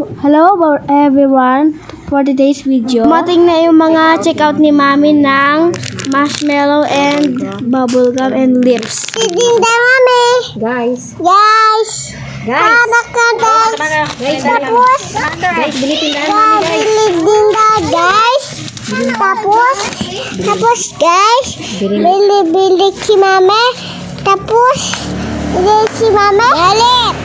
Hello everyone, for today's video. Mating na yung mga check-out ni Mami ng marshmallow and bubblegum and lips. Tinda Mami. Guys. Guys. Anak ka guys. Tapos. Guys, bili tindahan namin guys. Bili tinda guys. Tapos guys. Bili si Mami. Tapos. Bili si Mami. Galit.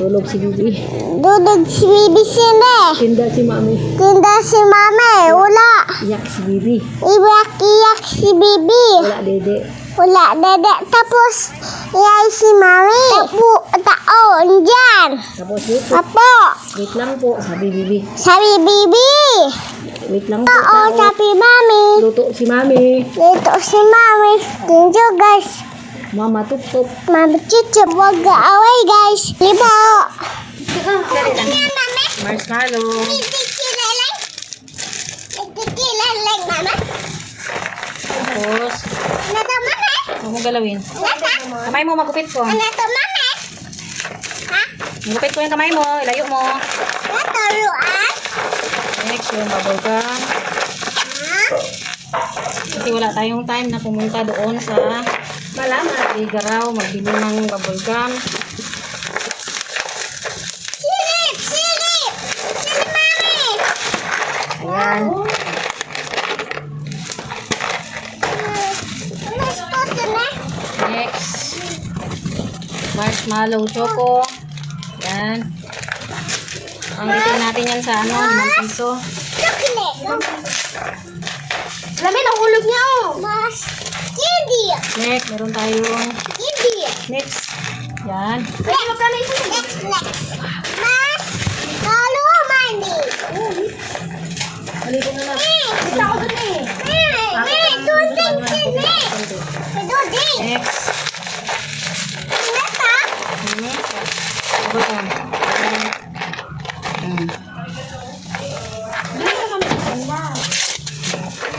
Tulog si Bibi. Dudog si Bibi sini. Tinda si Mami. Tinda si Mami. Wala. Iyak si Bibi. Iyak si Bibi. Wala dede. Wala dede. Tapos. Iyay si Mami. Taon dyan. Tapos dito. Apo. Wait lang po, sabi Bibi. Sabi Bibi. Wait lang po. Oo, sabi Mami. Luto si Mami. Dito si Mami. Dito guys. Mama tup-tup. Mami cucup. Wag away guys. Libo. Marshmallow. Tapos, huwag mo galawin. Kamay mo, magupit ko. Magupit ko yung kamay mo. Ilayo mo. Next, yung bubblegum. Kasi wala tayong time na pumunta doon sa Igaraw, magbili ng bubblegum. Ayan. Next, marshmallow choco. Ayan. Ang bitin natin yan sa 5 piso. Lamin ang ulog niya oh. Mas candy. Next, meron tayong Candy. next. Yan. Next. Mas talo mani. Halika na lang. Kita ko dun eh. Duding sini. Duding. Next. Nata. Bubblegum.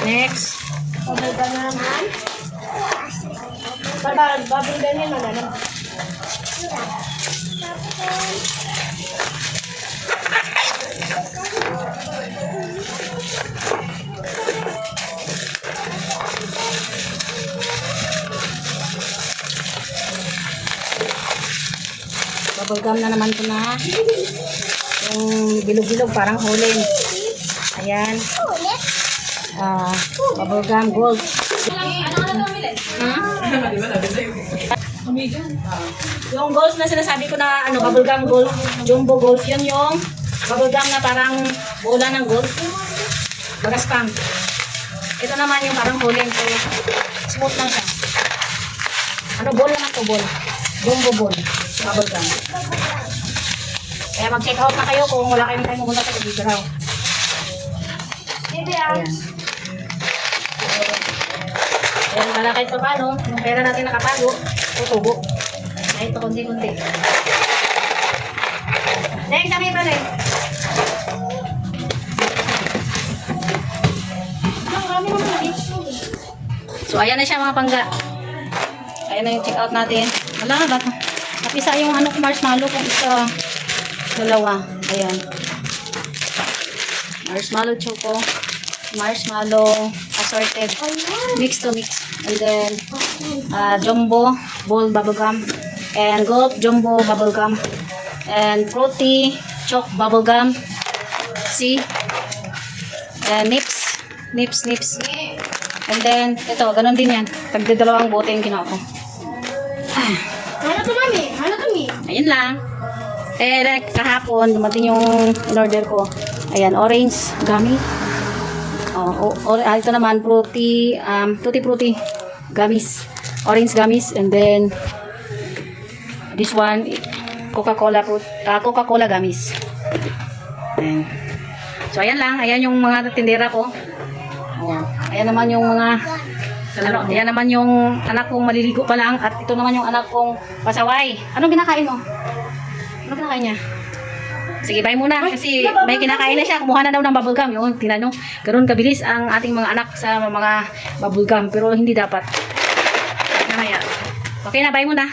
Next. Bubblegum yan, maganda. Bubblegum na naman ito na. Yung bilog-bilog parang hulin. Ayan. Bubblegum gold. Yung gold na sinasabi ko na bubblegum gold, jumbo gold, yun yung bubblegum na parang bola ng gold. Bagaspang. Ito naman yung parang hulin. So, smooth lang siya. Ball naman to, ball. Jumbo ball. Bubblegum. Kaya mag-check out na kayo kung wala kayong time pumunta sa Igaraw. Ayan. Ayan, wala kahit pa paano, yung pera natin nakapago, tutubo. Kahit pa konti-konti. Next, sabi pa rin. So, ayan na siya mga pangga. Ayan na yung check out natin. Wala ba? Napisa yung marshmallow kung isa, dalawa. Ayan. Marshmallow choco. Marshmallow assorted. Mix to mix. And then, jumbo ball bubblegum. And gold jumbo bubblegum. And fruity choc bubblegum. See? And nips. Nips. And then, ito, ganun din yan. Tagdadalawang bote yung ginawa ko. Ano to, Mami? Ayun lang. Kahapon, dumating yung in-order ko. Ayan, orange gummy. Ito naman, fruity, tutti-frutti gummies. Orange gummies. And then, this one, Coca-Cola gummies. Ayan. So, ayan lang. Ayan yung mga tindera ko. Ayan. Ayan naman yung mga ayan naman yung anak kong maliligo pa lang. At ito naman yung anak kong pasaway. Anong kinakain mo? Ano kinakain niya? Sige, bye muna. Kasi may kinakain na siya. Kumuha na daw ng bubblegum. Yung, tingnan nyo. Ganoon kabilis ang ating mga anak sa mga bubblegum. Pero hindi dapat. Namaya. Okay na, bye muna.